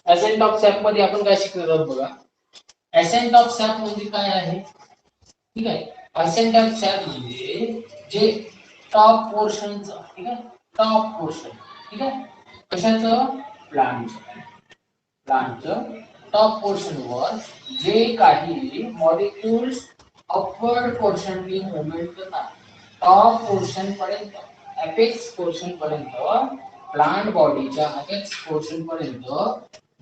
Accent of SAP मध्ये आपण काय शिकणार आहोत बघा. एसेंट ऑफ सॅप म्हणजे काय आहे, ठीक आहे. एसेंट ऑफ सॅप म्हणजे जे टॉप पोर्शनचं, ठीक आहे, टॉप पोर्शन, ठीक आहे, कशाचं, प्लांटचं टॉप पोर्शन वर जे काही मॉलिक्युल्स अपवर्ड पोर्शनली मुवमेंट करतात, टॉप पोर्शन पर्यंत, अपेक्स पोर्शन पर्यंत, प्लांट बॉडीच्या अपेक्स पोर्शन पर्यंत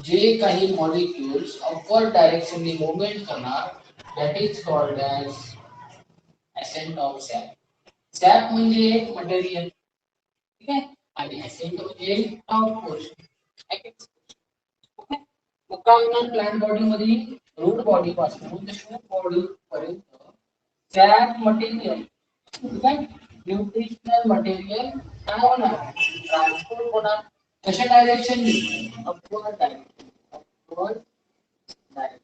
जे काही मॉलिक्युल्स अपवर्ड डायरेक्शनली मुवमेंट करणार, that is called as ascent of sap. Sap म्हणजे एक मटेरियल, ठीक आहे, आणि एसेंट म्हणजे top portion, apex portion. Okay. मग काय होणार प्लांट बॉडी मध्ये, रूट बॉडी पासून ते शूट बॉडी पर्यंत सॅप मटेरियल, ठीक आहे, न्यूट्रिशनल मटेरियल काय होणार, ट्रान्सपोर्ट होणार. कशा directionally, upward direction, upward direction.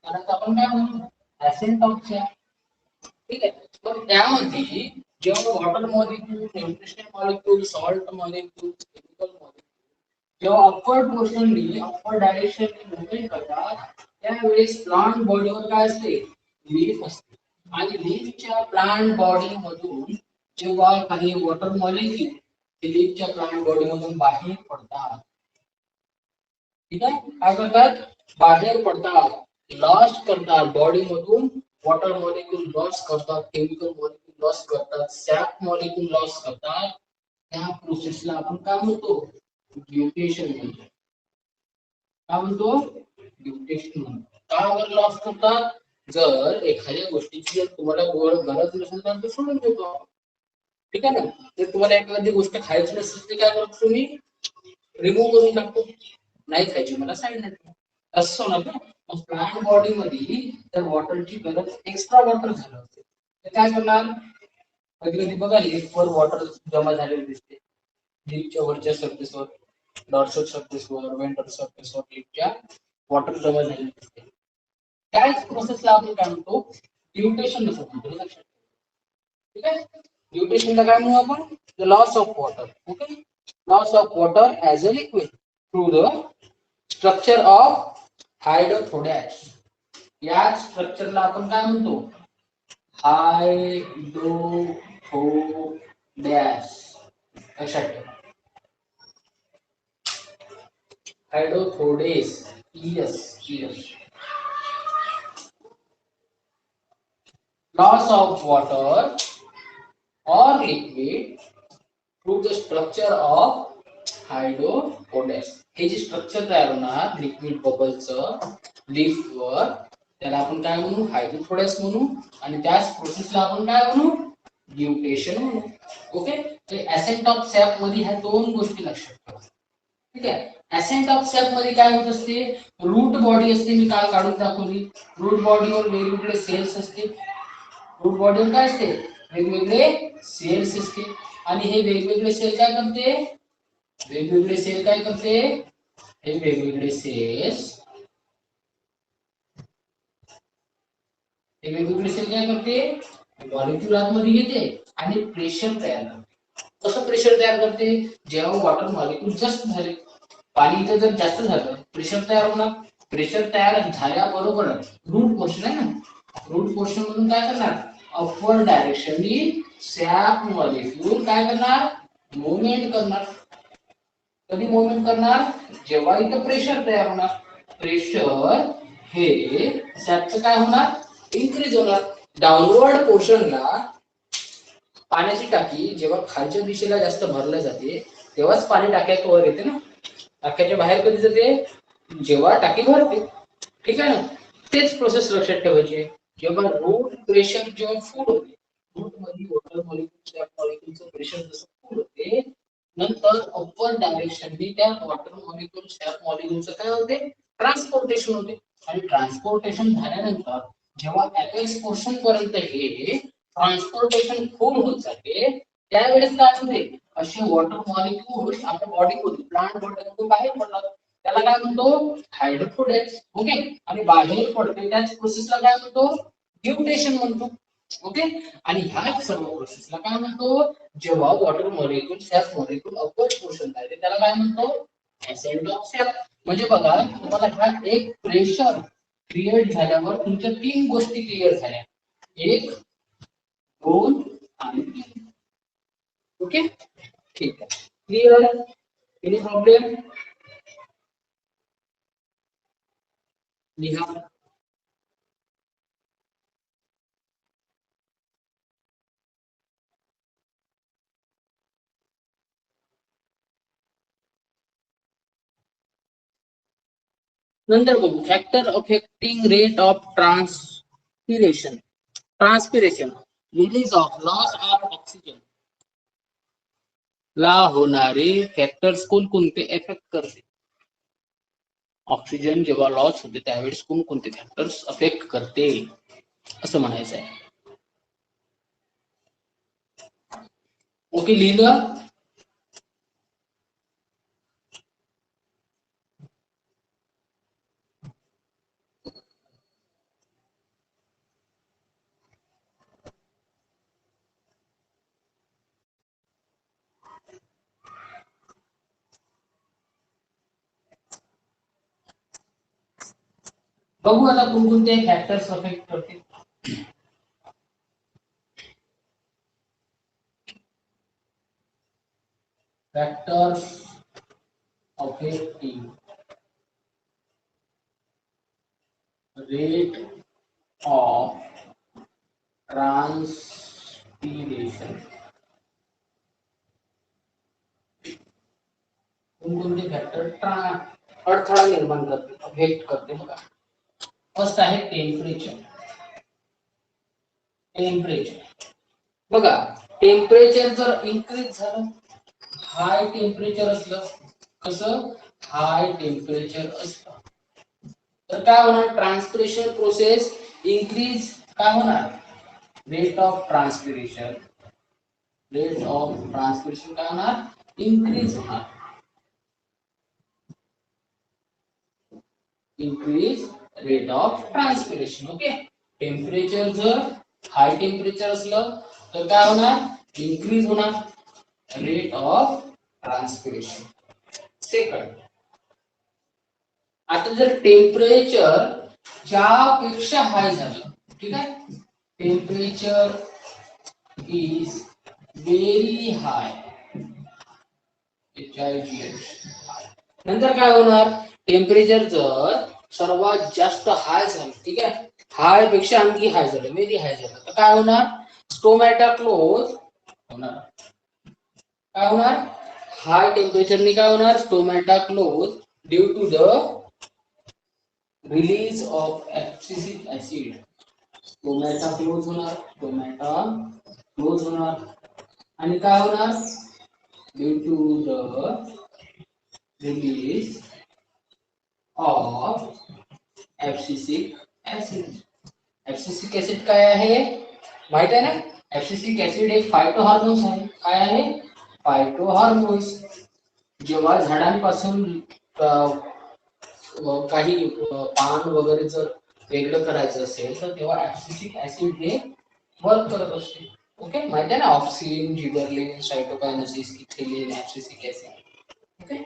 कारण आपण काय म्हणू, एसेंट ऑफ सॅप, ठीक आहे. पण त्यामध्ये जेव्हा water molecule, nutritional molecule, salt molecule, chemical molecule जेव्हा अपवर्ड मोशनली, अपवर्ड डायरेक्शनली मुवमेंट करतात, त्यावेळेस प्लांट बॉडीवर काय असते, लीफ असते. आणि लीफच्या प्लांट बॉडी मधून जेव्हा काही वॉटर मॉलिक्यूल लीफच्या प्लांट बॉडी मधून बाहेर पडतात, ठीक आहे, काय करतात, बाहेर पडतात, लॉस करतात बॉडी मधून, वॉटर मॉलिक्यूल लॉस करतात, केमिकल मॉलिक्यूल लॉस करतात, सॅप मॉलिक्यूल लॉस करतात. त्या प्रोसेसला आपण काय म्हणतो, ग्लुटेशन म्हणतो. काय म्हणतो, ग्लुटेशन म्हणतो. का बरं लॉस करतात, जर एखाद्या गोष्टीची जर तुम्हाला गरज नसेल तर ते सोडून देतो, ठीक आहे ना. जर तुम्हाला एखादी गोष्ट खायची नसेल तर काय करतो तुम्ही, रिमूव्ह करून टाकतो, नाही खायची मला साईडला ठेवा, असं होणार ना. प्लांट बॉडी मध्ये जर वॉटरची गरज, एक्स्ट्रा वॉटर झालं असेल तर काय करणार, कधी कधी बघा लीफवर वॉटर जमा झालेले दिसते, लीफच्या वरच्या सरफेसवर, डॉर्सल सरफेसवर, वेंट्रल सरफेसवर लीफच्या वॉटर जमा झालेले दिसते. त्याच प्रोसेसला आपण काय म्हणतो, ग्लुटेशन असं म्हणतो, हे लक्षात ठेवा. ठीक आहे, ग्लुटेशनला काय म्हणू आपण, the loss of water. Okay, loss of water as a liquid through the structure of hydathodes. या स्ट्रक्चरला आपण काय म्हणतो, हायड्रोथोडॅश. लक्षात ठेवा, hydathodes, yes yes. Loss of water or liquid through the structure of hydrophones. हे जे स्ट्रक्चर तयार होणार लिक्विड बबलचं लीफवर, त्याला आपण काय म्हणू, हायड्रोफोडेस म्हणू. आणि त्याच प्रोसेसला आपण काय म्हणू, ग्लुटेशन म्हणू. ओके. तर एसेंट ऑफ सॅप मध्ये ह्या दोन गोष्टी लक्षात ठेवा, ठीक आहे. एसेंट ऑफ सॅप मध्ये काय होत असते, रूट बॉडी असते, मी काल काढून दाखवली. रूट बॉडीवर वेगवेगळे सेल्स असते, रूट बॉडीवर काय असते, वेगवेगळे सेल्स असते. आणि हे वेगवेगळे सेल काय करते, वेगवेगळे सेल काय करते, हे वेगवेगळे सेल्स, हे वेगवेगळे सेल काय करते, मॉलिक्यूल आतमध्ये घेते आणि प्रेशर तयार करते. कसं प्रेशर तयार करते, जेव्हा वॉटर मॉलिक्यूल जास्त झाले, पाणी इथं जर जास्त झालं, प्रेशर तयार होणार. प्रेशर तयार झाल्याबरोबर रूट पोर्शन आहे ना, रूट पोर्शन मधून काय करणार, अपवर्ड डायरेक्शनली सॅप मॉलिक्यूल काय करणार, मुवमेंट करणार. कधी मुवमेंट करणार, जेव्हा इथं प्रेशर तयार होणार. प्रेशर हे सॅपचं काय होणार, इन्क्रीज होणार. डाऊनवर्ड पोर्शनला पाण्याची टाकी जेव्हा खालच्या दिशेला जास्त भरल्या जाते, तेव्हाच पाणी टाक्याच्या वर येते ना. टाक्याच्या बाहेर कधी जाते, जेव्हा टाकी भरते, ठीक आहे ना. तेच प्रोसेस लक्षात ठेवायची. जेव्हा रूट प्रेशर जेव्हा फुल होते, रूट मध्ये वॉटर मॉलिक्यूल मॉलिक्यूलचं प्रेशर जसं फुल होते, नंतर अपवर्ड डायरेक्शनली त्या वॉटर मॉलिक्यूल सॅप मॉलिक्यूलचं काय होते, ट्रान्सपोर्टेशन होते. आणि ट्रान्सपोर्टेशन झाल्यानंतर जेव्हा अपेक्स पोर्शन पर्यंत हे ट्रान्सपोर्टेशन फुल होत जाते, त्यावेळेस काय होते, असे वॉटर मॉलिक्यूल आपल्या बॉडीमधून, प्लांट बॉडीमधून बाहेर पडतात. त्याला काय म्हणतो, हायड्रोफोडेस. ओके. आणि बाहेर पडते त्याच प्रोसेसला काय म्हणतो, ग्लुटेशन म्हणतो. ओके. आणि ह्या सर्व प्रोसेसला काय म्हणतो, जेव्हा water molecule SAP molecule upward portion जाते, त्याला काय म्हणतो, ऍसेंट ऑफ सेल. म्हणजे बघा तुम्हाला हा एक प्रेशर क्रिएट झाल्यावर तुमच्या तीन गोष्टी क्लिअर झाल्या. एक, दोन आणि तीन. ओके ठीक आहे. क्लिअर? Any problem? लिहा. नंतर बघू factor affecting rate of transpiration. Transpiration release of loss of oxygen ला होणारे फॅक्टर्स कोणकोणते इफेक्ट करते. ऑक्सिजन जेव्हा लॉस होते त्यावेळेस कोणकोणते फॅक्टर्स अफेक्ट करते असं म्हणायचं आहे. ओके लिहिलं. बघू आता कोणकोणते फॅक्टर्स अफेक्ट करते. Factors affecting rate of transpiration. कोणकोणते फॅक्टर अडथळा निर्माण करते, अफेक्ट करते बघा. फर्स्ट आहे टेम्परेचर. टेम्परेचर बघा, टेम्परेचर जर इन्क्रीज झालं, हाय टेम्परेचर असलं, कसं हाय टेम्परेचर असलं तर काय होणार, ट्रान्सपिरेशन प्रोसेस इन्क्रीज. काय होणार, rate of transpiration. Rate of transpiration काय होणार, इन्क्रीज होणार. increase rate of transpiration. Okay, temperature जर हाय टेम्परेचर असलं तर काय होणार, इन्क्रीज होणार रेट ऑफ ट्रान्सपिरेशन. सेकंड, आता जर टेम्परेचर ज्यापेक्षा हाय झालं, ठीक आहे, टेम्परेचर इज व्हेरी हाय, नंतर काय होणार, टेम्परेचर जर सर्वात जास्त हाय झालं, ठीक आहे, हाय पेक्षा आणखी हाय झालं, व्हेरी हाय झालं, तर काय होणार, स्टोमॅटा क्लोज होणार. काय होणार, हाय टेम्परेचरने काय होणार, stomata close due to the release of abscisic acid. Stomata close होणार, स्टोमॅटा क्लोज होणार आणि काय होणार, due to the release of abscisic acid. Abscisic acid काय आहे माहित आहे ना, ऍब्सिसिक ऍसिड एक फायटोहार्मोन्स आहे. काय आहे, फायटोहार्मोन्स. जेव्हा झाडांपासून काही पान वगैरे जर वेगळं करायचं असेल तर तेव्हा ऍब्सिसिक ऍसिड हे वर्क करत असते. ओके, माहिती आहे ना, auxin, gibberellin, cytokinesis, ethylene, abscisic acid. Okay,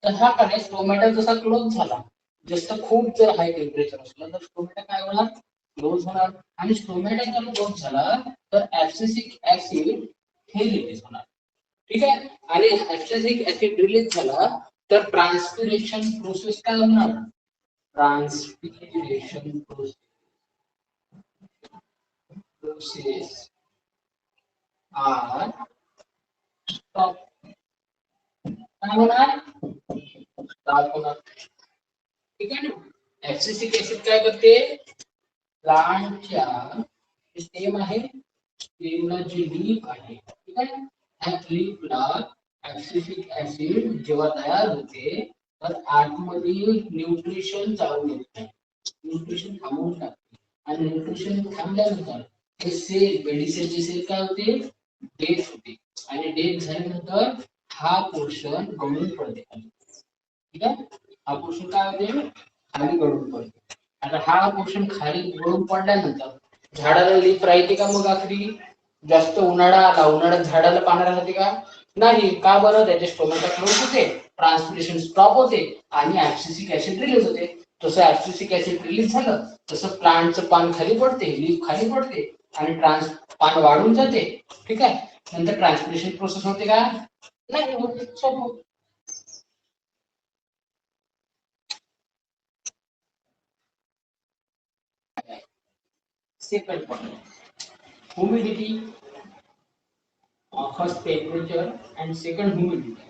तर हा काय, स्टोमॅटा जसा क्लोज झाला, जास्त खूप जर हाय टेम्परेचर असलं तर स्टोमॅटा काय होणार, क्लोज होणार. आणि स्टोमॅटा जर क्लोज झाला तर ऍब्सिसिक ऍसिड हे रिलीज होणार. ठीक आहे, आणि ऍब्सिसिक ऍसिड रिलीज झाला तर ट्रान्सपिरेशन प्रोसेस काय होणार, ट्रान्सपिरेशन प्रोसेस आर स्टॉप. काय होणार, स्टॉप होणार. ठीक आहे ना, ऍब्सिसिक ऍसिड काय करते, प्लांटच्या स्टेम आहे, स्टेमला जी लीफ आहे, ठीक आहे, ह्या लीफला ऍब्सिसिक ऍसिड जेव्हा तयार होते तर आतमध्ये न्यूट्रिशन जाऊन येत नाही, न्यूट्रिशन थांबवून टाकते. आणि न्यूट्रिशन थांबल्यानंतर हे सेल, बेडीसेलचे सेल काय होते, डेथ होते. आणि डेथ झाल्यानंतर हा पोर्शन गळून पडते खाली. ठीक आहे, हा पोर्शन काय होते, खाली गळून पडते. आता हा पोर्शन खाली गळून पडल्यानंतर झाडाला लीफ राहते का, मग आखरी जास्त उन्हाळा आला, उन्हाळ्यात झाडाला पाणी राहते का, नाही. का बरं? त्याचे स्टोमॅटा क्लोज होते, ट्रान्सपिरेशन स्टॉप होते आणि ऍब्सिसिक ऍसिड रिलीज होते. जसं ऍब्सिसिक ऍसिड रिलीज झालं तसं प्लांटचं पान खाली पडते, लीफ खाली पडते आणि पान वाढून जाते. ठीक आहे. नंतर ट्रान्सपिरेशन प्रोसेस होते का? नाही होते. सोपं. Second point, humidity. First temperature and second humidity.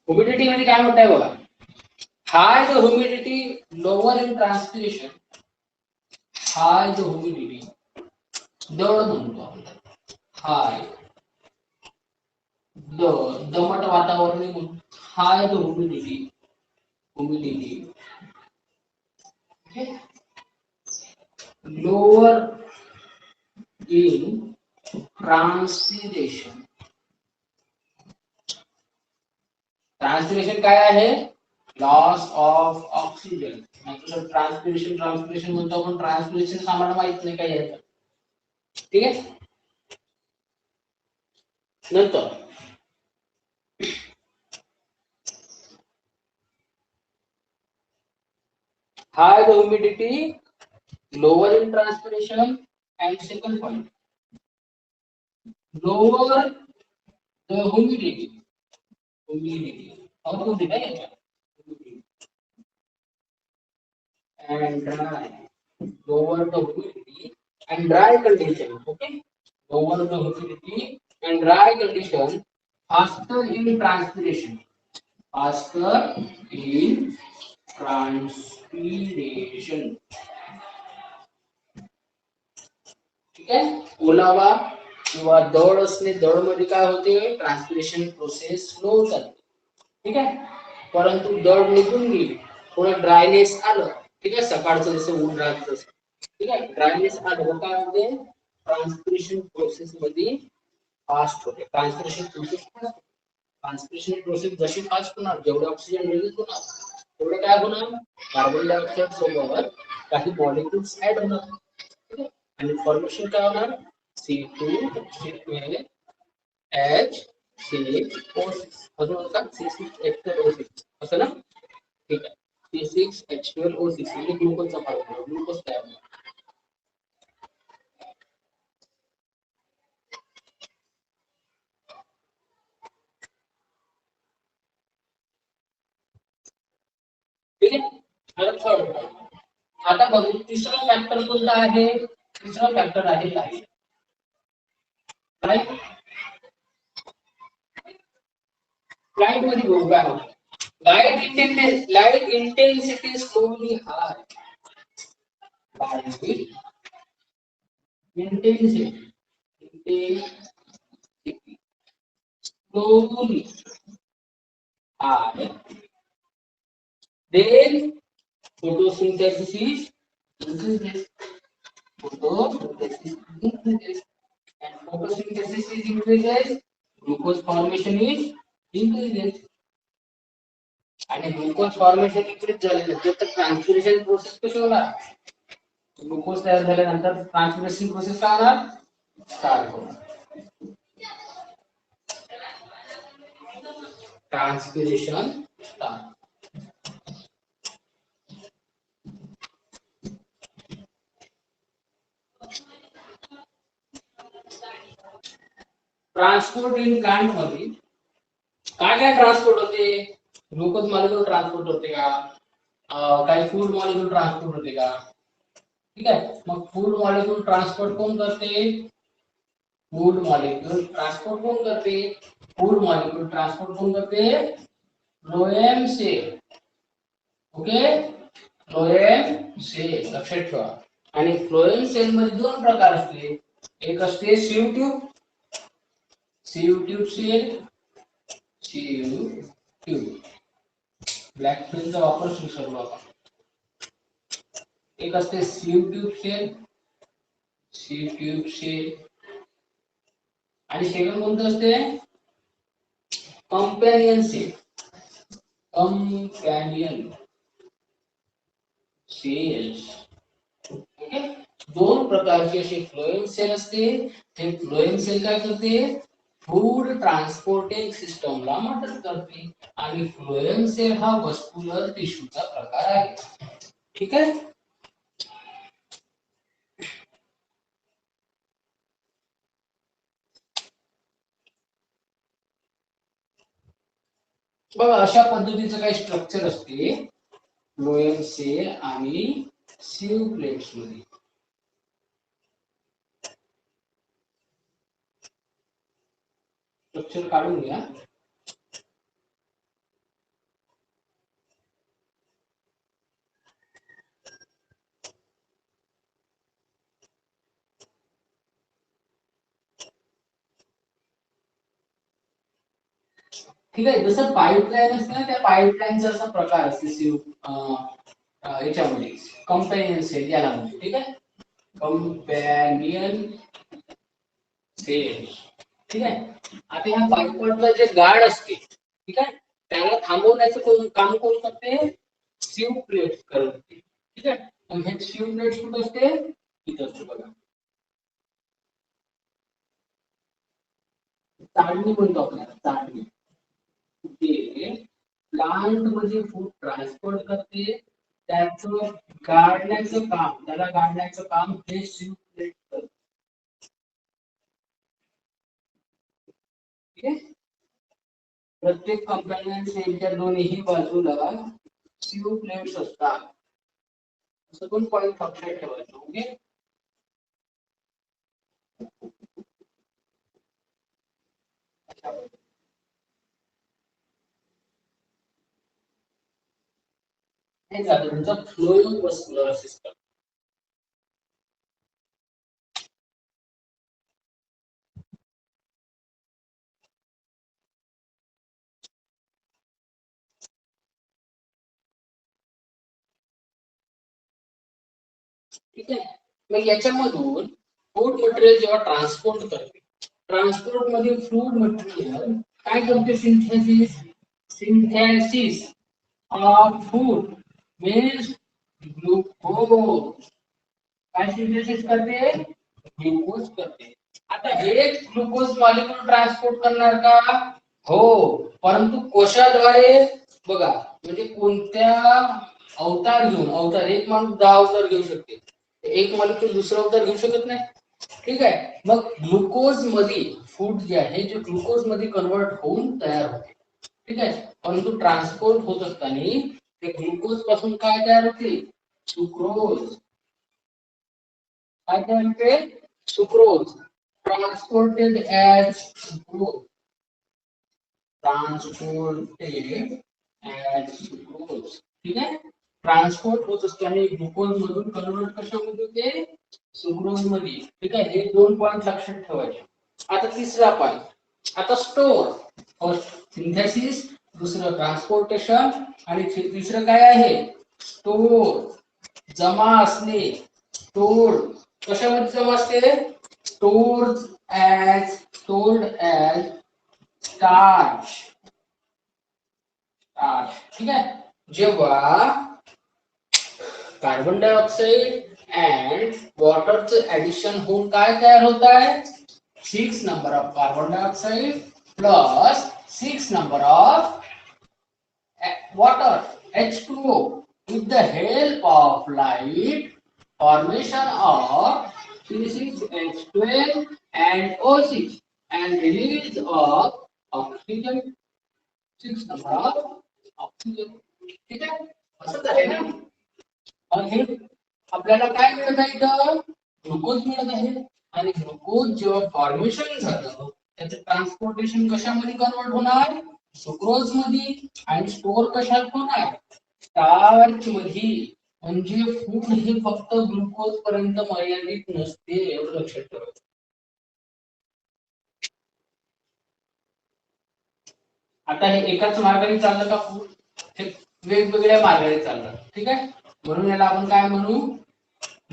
Humidity म्हणजे काय म्हणताय बघा. High the humidity, lower in transpiration. High the humidity, दड म्हणतो आपण. High द दमट वातावरण म्हणून high the humidity. Okay. Lower in transpiration. Transpiration काय आहे? Loss of oxygen. ट्रान्सपिरेशन म्हणतो आपण. ट्रान्सपिरेशन आम्हाला माहित नाही काय याचं. ठीक आहे. नंतर high the humidity, lower in transpiration, and second point, lower the humidity. How to divide? And dry. Lower the humidity and dry condition. Okay. Lower the humidity and dry condition. Faster in transpiration. Faster in transpiration. ठीक आहे. ओलावा किंवा दड असणे, दड मध्ये काय होते? Transpiration process slow होतात. ठीक आहे. परंतु दड निघून गेली, थोडं ड्रायनेस आलं. ठीक आहे. सकाळचं जसं ऊन राहतं तसं. ठीक आहे. ड्रायनेस आलं काय होते? ट्रान्सपिरेशन प्रोसेस मध्ये फास्ट होते. ट्रान्सपिरेशन प्रोसेस जशी फास्ट होणार, जेवढे ऑक्सिजन रिलीज होणार तेवढं काय होणार? कार्बन डायऑक्साईड सोबत काही मॉलिक्युल्स ऍड होणार. ठीक आहे. आणि फॉर्मेशन काय होणार? C2H6O6. अजून होता C6H12O6 असं ना. ठीक आहे. C6H12O6 म्हणजे ग्लुकोजचा फॉर्म्युला. ग्लुकोज तयार होणार. ठीक आहे. आता बघू तिसरा फॅक्टर कोणता आहे? तिसरा फॅक्टर आहे लाईट. लाईट मध्ये बघू काय होतं. Light intensity slowly high. Light intensity slowly high. Then photosynthesis increases. Photosynthesis increases. And photosynthesis is increases. Glucose formation is increases. आणि ग्लुकोज फॉर्मेशन इन्क्रीज झाल्यानंतर तर ट्रान्सपिरेशन प्रोसेस कशी होणार? ग्लुकोज तयार झाल्यानंतर ट्रान्सपिरेशन प्रोसेस काय होणार? स्टार्ट होणार. Transpiration start. Transport in plant मध्ये काय काय ट्रान्सपोर्ट होते? ग्लुकोज मॉलिक्यूल ट्रान्सपोर्ट होते का? काही फूड मॉलिक्यूल ट्रान्सपोर्ट होते का? ठीक आहे. मग फूड मॉलिक्यूल ट्रान्सपोर्ट कोण करते? फूड मॉलिक्यूल ट्रान्सपोर्ट कोण करते? फूड मॉलिक्यूल ट्रान्सपोर्ट कोण करते? Phloem cell. Okay. Phloem cell लक्षात ठेवा. आणि फ्लोएम सेल मध्ये दोन प्रकार असते. एक असते sieve tube. Sieve tube cell. Sieve tube. Black पेनचा वापर विसरलो आपण. एक असते sieve tube cell. Sieve tube cell. आणि सेकंड कोणतं असते? Companion cell. Companion cells. दोन प्रकारचे असे फ्लोएम सेल असते. हे फ्लोएम सेल काय करते, फूड ट्रान्सपोर्टिंग सिस्टमला मदत करते. आणि फ्लोएम सेल हा मस्क्युलर टिश्यूचा प्रकार आहे. ठीक आहे. बघा अशा पद्धतीचं काही स्ट्रक्चर असते फ्लोएम सेल आणि सीव प्लेट्स मध्ये. स्ट्रक्चर काढून घ्या. ठीक आहे. जसं पाईपलाईन असते ना, त्या पाईपलाईनचा असा प्रकार असते सीव याच्यामध्ये कंपॅनियन सेल याला म्हणतो. ठीक आहे. Companion cell. ठीक आहे. आता ह्या पाईपला जे गार्ड असते, ठीक आहे, त्याला थांबवण्याचं काम कोण करते, सीव प्लेट्स करते. ठीक आहे. मग हे सीव प्लेट्स कुठे असते, इथं असते बघा. चाळणी म्हणतो आपल्याला, चाळणी. ते प्लांट मध्ये फूड ट्रान्सपोर्ट करते, त्याचं गाडण्याचं काम, त्याला गाडण्याचं काम हे सीव प्लेट करते. ठीक आहे. प्रत्येक कंपॅनियन सेलच्या दोन्ही बाजूला सीव प्लेट्स असतात. असं पण पॉईंट लक्षात ठेवायचं. ओके. हे झालं तुमचं फ्लोएम मस्क्युलर सिस्टम. ठीक आहे. मग याच्यामधून फूड मटेरियल जेव्हा ट्रान्सपोर्ट करते, ट्रान्सपोर्ट मध्ये फूड मटेरियल काय करते, synthesis. Synthesis of food means glucose. काय सिंथेसिस करते, ग्लुकोज करते. आता हे ग्लुकोज मॉलिक्यूल ट्रान्सपोर्ट करणार का, हो, परंतु कोशाद्वारे. बघा म्हणजे कोणत्या अवतार घेऊन, अवतार एक माणूस 10 अवतार घेऊ शकते, एक मॉलिक्यूल दुसरा अवतार घेऊ शकत नाही. ठीक आहे. मग ग्लुकोज मध्ये फूड जे आहे जे ग्लुकोज मध्ये कन्वर्ट होऊन तयार होते. ठीक आहे. परंतु ट्रान्सपोर्ट होत असताना ते ग्लुकोज पासून काय तयार होते, सुक्रोज. काय तयार होते, sucrose. Transported as sucrose. Transported as sucrose. ठीक आहे. ट्रान्सपोर्ट होत असताना ग्लुकोज मधून कन्वर्ट कशामध्ये होते, सुक्रोज मध्ये. ठीक आहे. हे दोन पॉईंट लक्षात ठेवायचे. आता तिसरा पॉईंट, आता स्टोर. फर्स्ट सिंथेसिस, दुसरं ट्रान्सपोर्टेशन, आणि तिसरं काय आहे, स्टोर. जमा असणे. स्टोर कशामध्ये जमा असते, स्टोर्ड ॲज स्टार्च. ठीक आहे. जेव्हा कार्बन डायऑक्साइड अँड वॉटरचं ऍडिशन होऊन काय तयार होत आहे, 6 number of carbon dioxide plus 6 number of water, H2O, with the help of light, formation of C6H12 and O6 and release of oxygen, 6 number of oxygen. ठीक आहे. असंच आहे ना. हे आपल्याला काय मिळत आहे, इथं ग्लुकोज मिळत आहे. आणि ग्लुकोज जेव्हा फॉर्मेशन झालं, त्याचं ट्रान्सपोर्टेशन कशामध्ये कन्वर्ट होणार, सुक्रोज मध्ये. आणि स्टोर कशात होणार, स्टार्च मध्ये. म्हणजे फूड हे फक्त ग्लुकोज पर्यंत मर्यादित नसते, एवढं लक्षात ठेवायचं. आता हे एकाच मार्गाने चाललं का फूड, हे वेगवेगळ्या मार्गाने चाललं. ठीक आहे. म्हणून याला आपण काय म्हणू,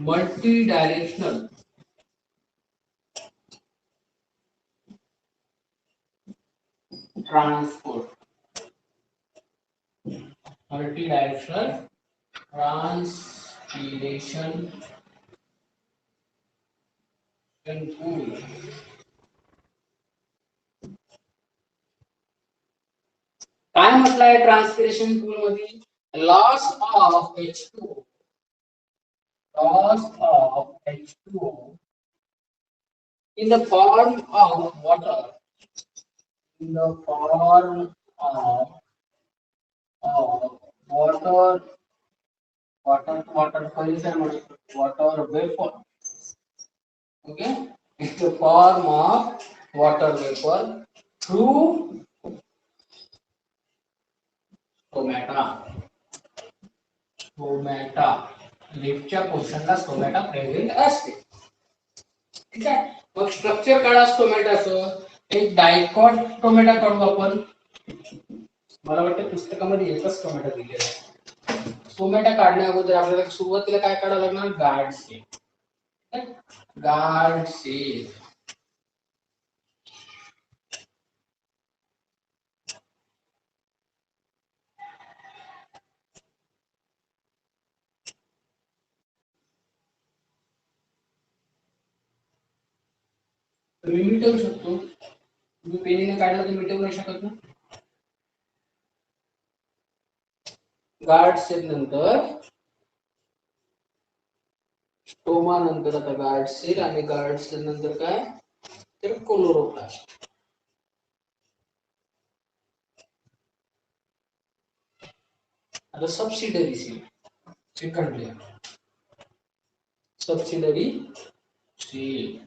multi directional transport. Multi-directional transpiration Pool. काय म्हटलंय ट्रान्सपिरेशन पूल मध्ये loss of H2 loss of H2 in the form of water in the form of water solution water vapor. Okay, it's the form of water vapor through stomata. Stomata लिफ्टच्या पोर्शनला stomata present असते. ठीक आहे. मग structure काढा स्टोमॅटाचं. एक dicot stomata काढू आपण. मला वाटतं पुस्तकामध्ये एकच स्टोमॅटा दिलेला आहे. स्टोमॅटा काढण्या अगोदर आपल्याला सुरुवातीला काय काढावं लागणार गार्ड सेल. गार्ड सेल मी मिटवू शकतो. तुम्ही पेनीने काढलं तर मिटवू नाही शकत ना. गार्ड सेल नंतर स्टोमा नंतर आता गार्ड सेल आणि गार्ड सेल नंतर काय तर क्लोरोप्लास्ट. आता subsidiary cell second layer subsidiary cell.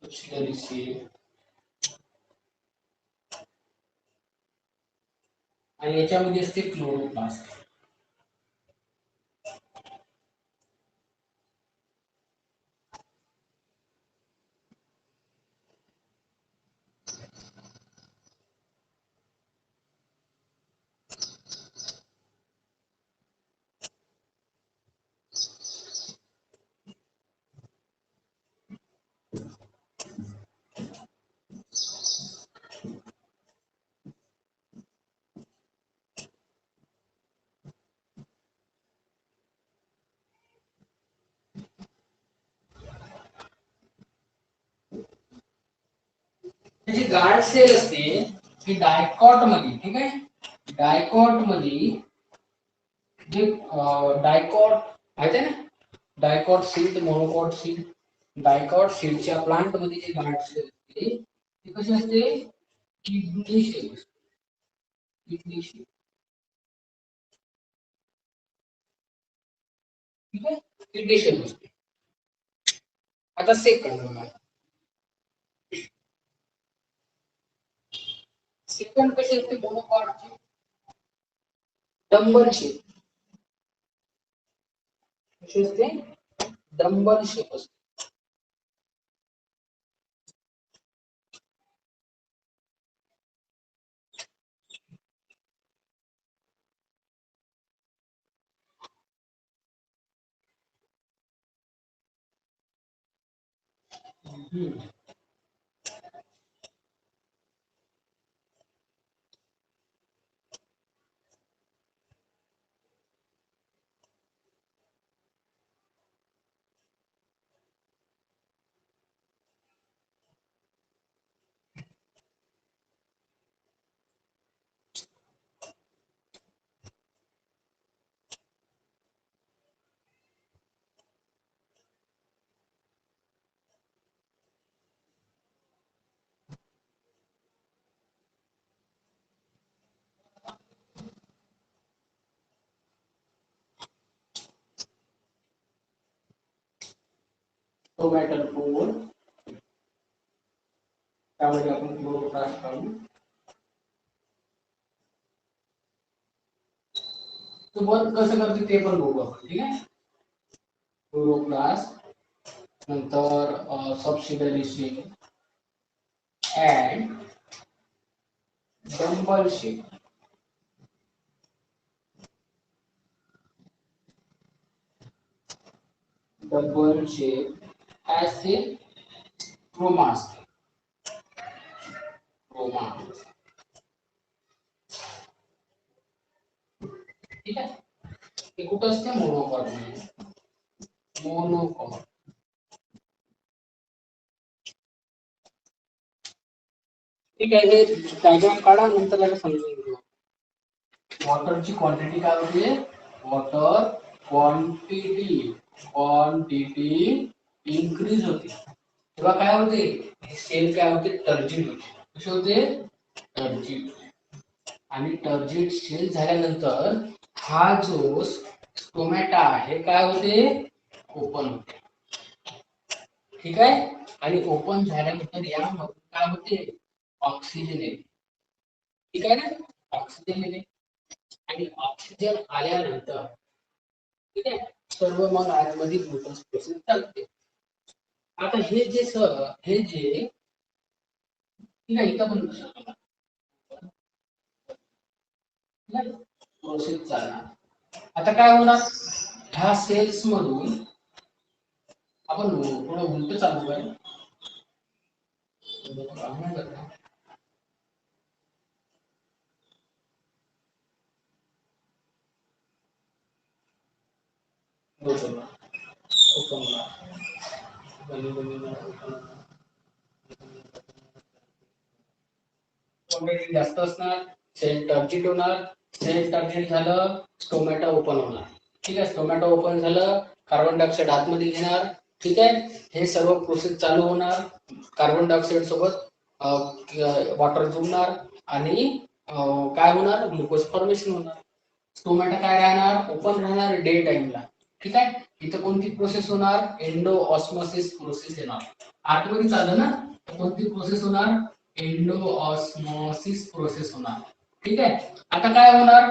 Subsidiary cell आणि याच्यामध्ये असते क्लोरोप्लास्ट. जी गार्ड सेल असते ही डायकॉट मध्ये. ठीक आहे. डायकॉट मध्ये जे डायकॉट माहिती आहे ना, dicot seed, monocot seed. Dicot सीडच्या प्लांट मध्ये जी गाठ असते ती कशी असते, किडनी शेप असते. Kidney shape. ठीक आहे, किडनी शेप असते. आता सेकंड सेकंड कशी असते मोनोकॉटची, डंबल शेप. कशी असते, डंबल शेप असते. टोमॅटो फूल त्यामध्ये आपण क्लोरोप्लास्ट काढू. तो बंद कसं करते ते पण बघू आपण. ठीक आहे, क्लोरोप्लास्ट नंतर subsidiary shape and dumbbell shape. Double shape as a chroma असते. क्रोमा. ठीक आहे, हे कुठं असते मोनोकॉट मध्ये. मोनोकॉट. ठीक आहे, हे डायग्राम काढा नंतर त्याला समजून घेऊ. वॉटरची क्वांटिटी काय होते, वॉटर क्वांटिटी इन्क्रीज होते तेव्हा काय होते, सेल काय होते, टर्जिट होते. कसे होते, टर्जिट. आणि टर्जिट सेल झाल्यानंतर हा जो स्टोमॅटा आहे काय होते, ओपन होते. ठीक आहे, आणि ओपन झाल्यानंतर यामध्ये काय होते, ऑक्सिजन येते. ठीक आहे ना, ऑक्सिजन येते. आणि ऑक्सिजन आल्यानंतर ठीक आहे, सर्व मग आतमध्ये ग्लुकोज प्रोसेस चालते. आता हे जे हे जे ठीक आहे, इथं पण प्रोसेस चालणार. आता काय होणार, ह्या सेल्स मधून आपण थोडं उलट चालू आहे. क्वांटिटी जास्त असणार, सेल टर्जिट होणार. सेल टर्जिट झालं, स्टोमॅटा ओपन होणार. ठीक आहे, स्टोमॅटा ओपन झालं, कार्बन डायऑक्साइड आतमध्ये घेणार. ठीक आहे, हे सर्व प्रोसेस चालू होणार. कार्बन डायऑक्साइड सोबत वॉटर जुळणार आणि काय होणार, ग्लुकोज फॉर्मेशन होणार. स्टोमॅटा काय राहणार, ओपन राहणार डे टाइमला. ठीक आहे, इथं कोणती प्रोसेस होणार, एंडो ऑस्मोसिस प्रोसेस येणार. आतमध्ये चाललं ना, कोणती प्रोसेस होणार, एंडो ऑस्मोसिस प्रोसेस होणार. ठीक आहे, आता काय होणार,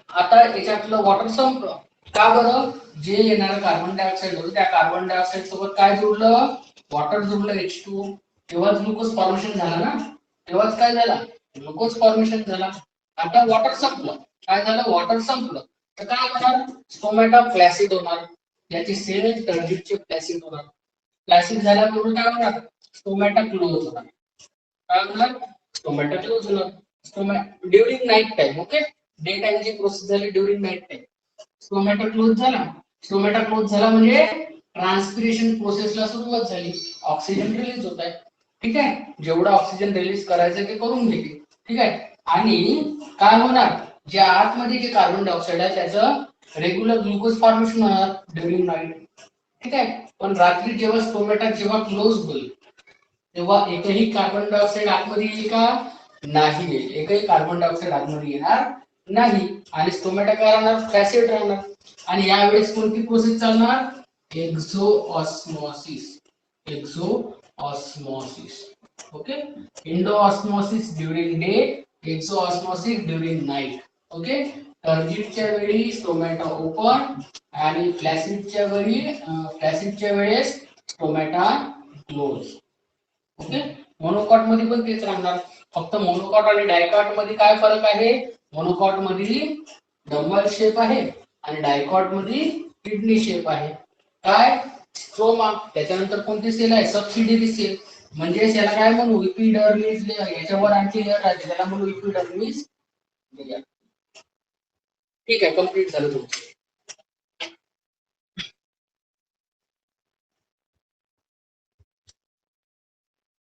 आता याच्यातलं वॉटर संपलं. का बरं, जे येणार कार्बन डायऑक्साइड होतं त्या कार्बन डायऑक्साइड सोबत काय जुळलं, वॉटर जुळलं H2. तेव्हाच ग्लुकोज फॉर्मेशन झालं ना, तेव्हाच काय झालं, ग्लुकोज फॉर्मेशन झाला. आता वॉटर संपलं, काय झालं, वॉटर संपलं तर काय होणार, स्टोमॅटा फ्लॅसिड होणार. याची सेल टर्जिटचे फ्लॅसिड होणार. फ्लॅसिड झाल्यामुळे काय होणार, स्टोमॅटा क्लोज होणार. काय होणार, स्टोमॅटा क्लोज होणार. During night time. Okay, day टाइमची प्रोसेस झाली, during night time stomata close झाला. स्टोमॅटा क्लोज झाला म्हणजे ट्रान्सपिरेशन प्रोसेसला सुरुवात झाली, ऑक्सिजन रिलीज होत आहे. ठीक आहे, जेवढा ऑक्सिजन रिलीज करायचं ते करून घेते. ठीक आहे, आणि काय होणार, जे आतमध्ये जे कार्बन डायऑक्साइड आहे त्याचं रेग्युलर ग्लुकोज फॉर्मेशन होणार ड्युरिंग नाईट, ठीक आहे. पण रात्री जेव्हा स्टोमॅटा जेव्हा क्लोज होईल तेव्हा एकही कार्बन डायऑक्साईड आतमध्ये येईल का? नाही येईल. एकही कार्बन डायऑक्साईड आतमध्ये येणार नाही आणि स्टोमॅटा काय राहणार? फ्लॅसिड राहणार. आणि यावेळेस कोणती प्रोसेस चालणार? Exosmosis. Exosmosis. Okay. Endosmosis during day, exosmosis during night. Okay. टर्जिटच्या वेळी स्टोमॅटा ओपन आणि फ्लॅसिडच्या वेळेस स्टोमॅटा क्लोज. ओके. मोनोकॉट मध्ये पण तेच राहणार. फक्त मोनोकॉट आणि डायकॉट मध्ये काय फरक आहे? मोनोकॉट मध्ये डबल शेप आहे आणि डायकॉट मध्ये किडनी शेप आहे. काय? स्ट्रोमा. त्याच्यानंतर कोणती सेल आहे? Subsidiary cell. म्हणजे याला काय म्हणू? Epidermis layer. याच्यावर आणखी लेयर राहते त्याला म्हणू इपिडर्मिस लेयर. ठीक आहे, कंप्लीट झालं तुमचं.